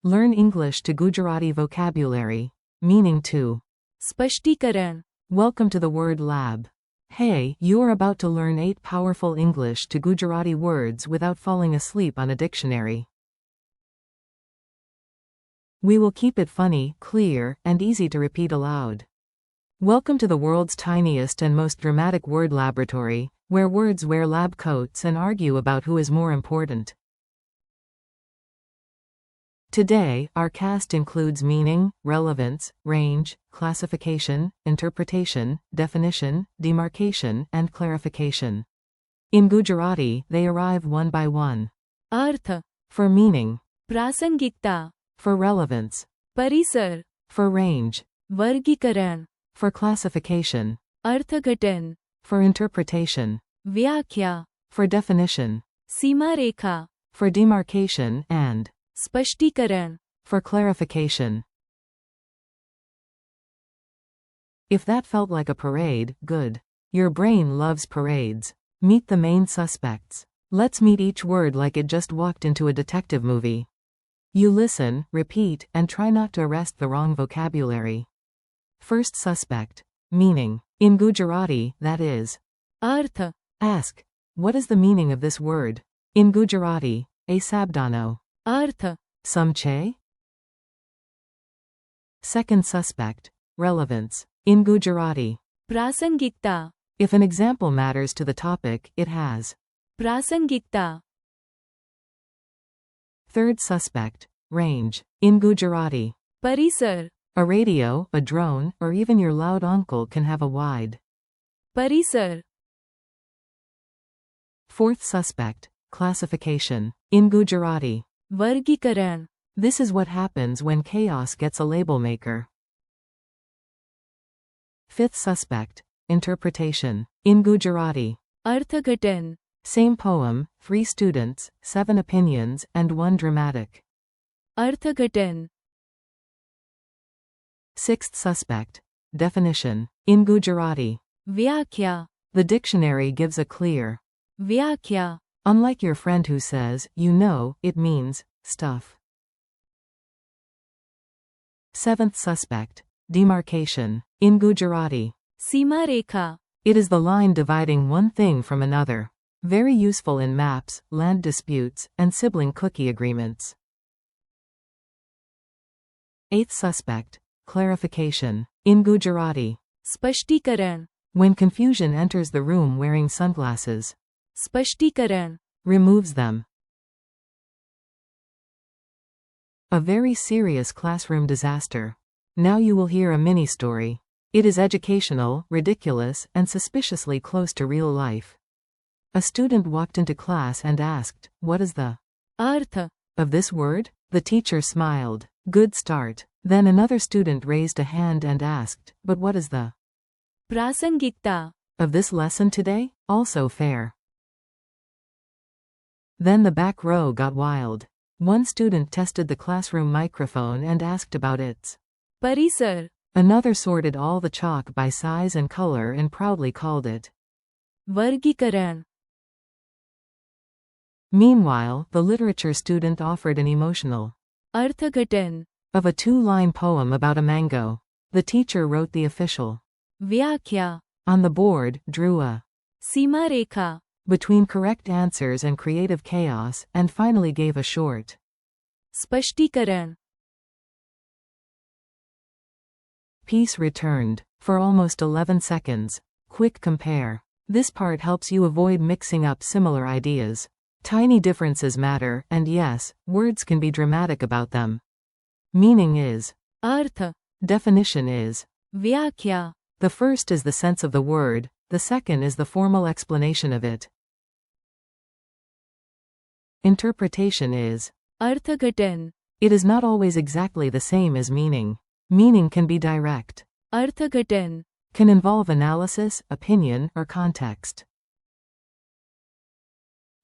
Learn English to Gujarati vocabulary. Meaning to. स्पष्टीकरण. Welcome to the word lab. Hey, you are about to learn 8 powerful English to Gujarati words without falling asleep on a dictionary. We will keep it funny, clear, and easy to repeat aloud. Welcome to the world's tiniest and most dramatic word laboratory, where words wear lab coats and argue about who is more important. Today, our cast includes meaning, relevance, range, classification, interpretation, definition, demarcation, and clarification. In Gujarati, they arrive one by one. Earth. For meaning. प्रासंगिकता. For relevance. परिसर. For range. वर्गीकरण. For classification. अर्थघटन. For interpretation. व्याख्या. For definition. सीमारेखा. For demarcation, and. स्पष्टीकरण. For clarification. If that felt like a parade, good. Your brain loves parades. Meet the main suspects. Let's meet each word like it just walked into a detective movie. You listen, repeat, and try not to arrest the wrong vocabulary. First suspect. Meaning. In Gujarati, that is. Earth. Ask. What is the meaning of this word? In Gujarati, a sabdano. Earth. Samche? Second suspect. Relevance. In Gujarati. प्रासंगिकता. If an example matters to the topic, it has. प्रासंगिकता. Third suspect. Range. In Gujarati. परिसर. A radio, a drone, or even your loud uncle can have a wide. परिसर. Fourth suspect. Classification. In Gujarati. वर्गीकरण. This is what happens when chaos gets a label maker. Fifth suspect. Interpretation. In Gujarati. अर्थघटन. Same poem, 3 students, 7 opinions, and 1 dramatic. अर्थघटन. Sixth suspect. Definition. In Gujarati. व्याख्या. The dictionary gives a clear. व्याख्या. Unlike your friend who says, you know, it means, stuff. Seventh suspect. Demarcation. In Gujarati. सीमारेखा. It is the line dividing one thing from another. Very useful in maps, land disputes, and sibling cookie agreements. Eighth suspect. Clarification. In Gujarati. स्पष्टीकरण. When confusion enters the room wearing sunglasses. स्पष्टीकरण. Removes them. A very serious classroom disaster. Now you will hear a mini story. It is educational, ridiculous, and suspiciously close to real life. A student walked into class and asked, "What is the earth. of this word?" The teacher smiled. Good start. Then another student raised a hand and asked, "But what is the प्रासंगिकता. of this lesson today?" Also fair. Then the back row got wild. One student tested the classroom microphone and asked about its. परिसर. Another sorted all the chalk by size and color and proudly called it. वर्गीकरण. Meanwhile, the literature student offered an emotional. अर्थघटन. Of a 2-line poem about a mango. The teacher wrote the official. व्याख्या. On the board, drew a. सीमारेखा. Between correct answers and creative chaos, and finally gave a short. स्पष्टीकरण. Piece returned. For almost 11 seconds. Quick compare. This part helps you avoid mixing up similar ideas. Tiny differences matter, and yes, words can be dramatic about them. Meaning is. Earth. Definition is. व्याख्या. The first is the sense of the word, the second is the formal explanation of it. Interpretation is. अर्थघटन. It is not always exactly the same as meaning. Meaning can be direct. अर्थघटन. Can involve analysis, opinion, or context.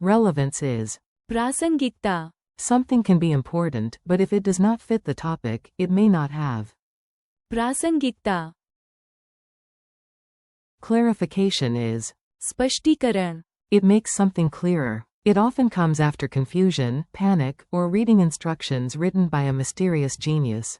Relevance is. प्रासंगिकता. Something can be important, but if it does not fit the topic, it may not have. प्रासंगिकता. Clarification is. स्पष्टीकरण. It makes something clearer. It often comes after confusion, panic, or reading instructions written by a mysterious genius.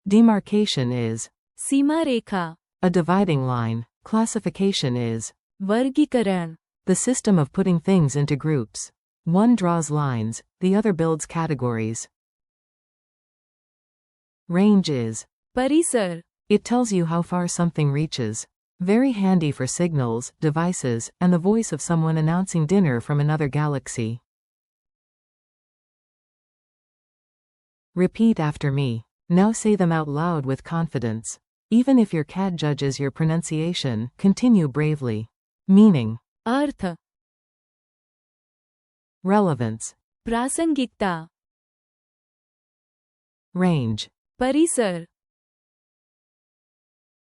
Demarcation is Seema Rekha, a dividing line. Classification is वर्गीकरण, the system of putting things into groups. One draws lines, the other builds categories. Range is परिसर, it tells you how far something reaches. Very handy for signals, devices, and the voice of someone announcing dinner from another galaxy. Repeat after me. Now say them out loud with confidence. Even if your cat judges your pronunciation, continue bravely. Meaning, earth, relevance, प्रासंगिकता, range, परिसर,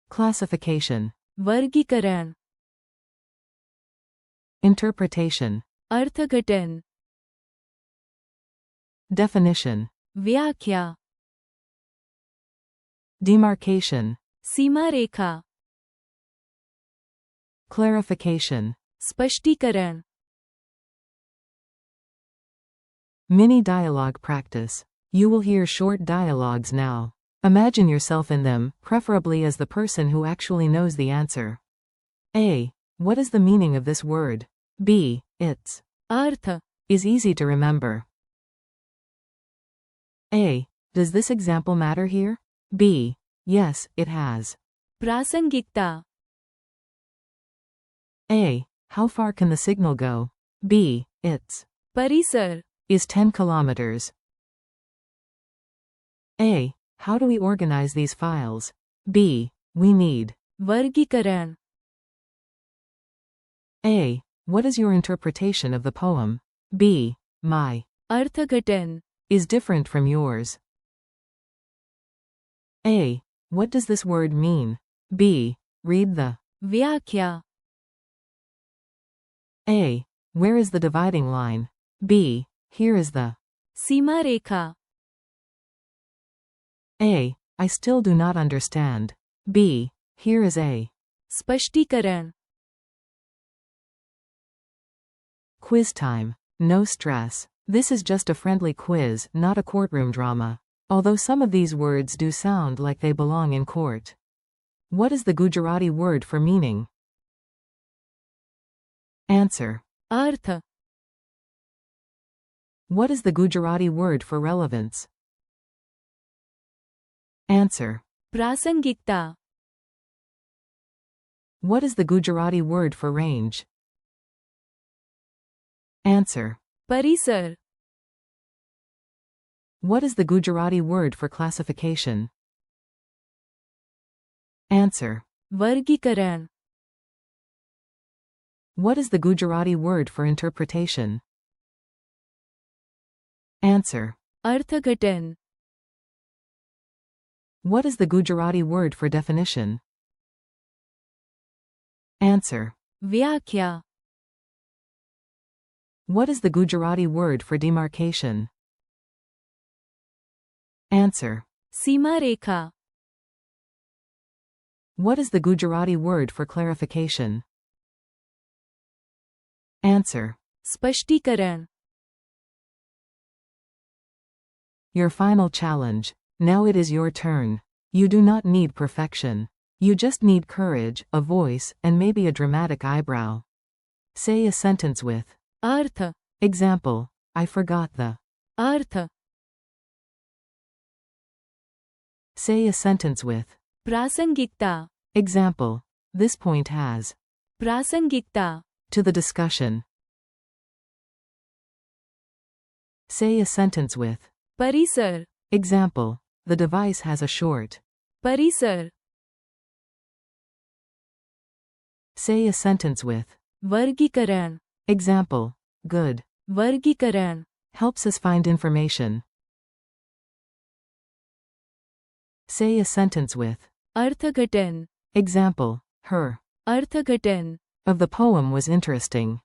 classification, वर्गीकरण, interpretation, अर्थघटन, definition, व्याख्या, demarcation, सीमा रेखा, clarification. स्पष्टीकरण. Mini dialogue practice. You will hear short dialogues now. Imagine yourself in them, preferably as the person who actually knows the answer. A. What is the meaning of this word? B. Its earth, is easy to remember. A. Does this example matter here? B. Yes, it has. प्रासंगिकता, A. How far can the signal go? B. Its परिसर, is 10 kilometers. A. How do we organize these files? B. We need. वर्गीकरण. A. What is your interpretation of the poem? B. My अर्थघटन, is different from yours. A. What does this word mean? B. Read the व्याख्या, A. Where is the dividing line? B. Here is the Seema Rekha, A. I still do not understand. B. Here is A. स्पष्टीकरण. Quiz time. No stress. This is just a friendly quiz, not a courtroom drama. Although some of these words do sound like they belong in court. What is the Gujarati word for meaning? Answer. Earth, What is the Gujarati word for relevance? Answer. प्रासंगिकता, What is the Gujarati word for range? Answer. परिसर, What is the Gujarati word for classification? Answer. वर्गीकरण. What is the Gujarati word for interpretation? Answer. अर्थघटन. What is the Gujarati word for definition? Answer. व्याख्या, What is the Gujarati word for demarcation? Answer. Seema Rekha, What is the Gujarati word for clarification? Answer. स्पष्टीकरण. Your final challenge. Now it is your turn. You do not need perfection. You just need courage, a voice, and maybe a dramatic eyebrow. Say a sentence with earth, example. I forgot the. Earth, Say a sentence with प्रासंगिकता, example. This point has प्रासंगिकता, to the discussion. Say a sentence with परिसर, example. The device has a short. परिसर, Say a sentence with वर्गीकरण, example. Good. वर्गीकरण, Helps us find information. Say a sentence with अर्थघटन, example. Her अर्थघटन, of the poem was interesting.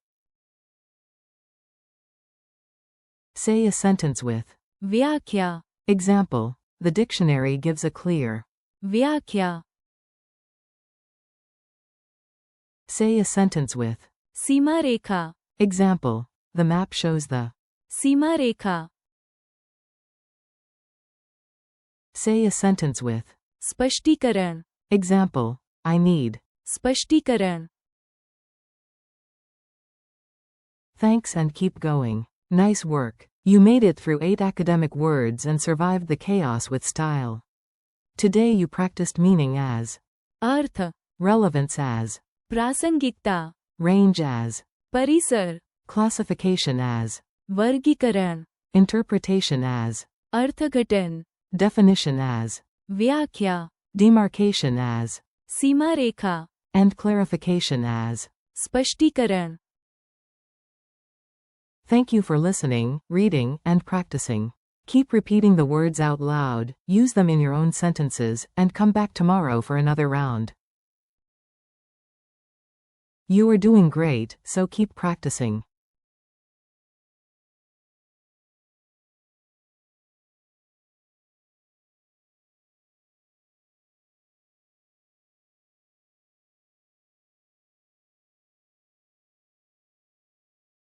Say a sentence with व्याख्या, example. The dictionary gives a clear. व्याख्या, Say a sentence with Seema Rekha. Example. The map shows the. Seema Rekha. Say a sentence with. स्पष्टीकरण. Example. I need. स्पष्टीकरण. Thanks and keep going. Nice work. You made it through 8 academic words and survived the chaos with style. Today you practiced meaning as. Earth. Relevance as. प्रासंगिकता. Range as. परिसर. Classification as. वर्गीकरण. Interpretation as. अर्थघटन. Definition as. व्याख्या. Demarcation as. Seema Rekha. And clarification as. स्पष्टीकरण. Thank you for listening, reading, and practicing. Keep repeating the words out loud, use them in your own sentences, and come back tomorrow for another round. You are doing great, so keep practicing.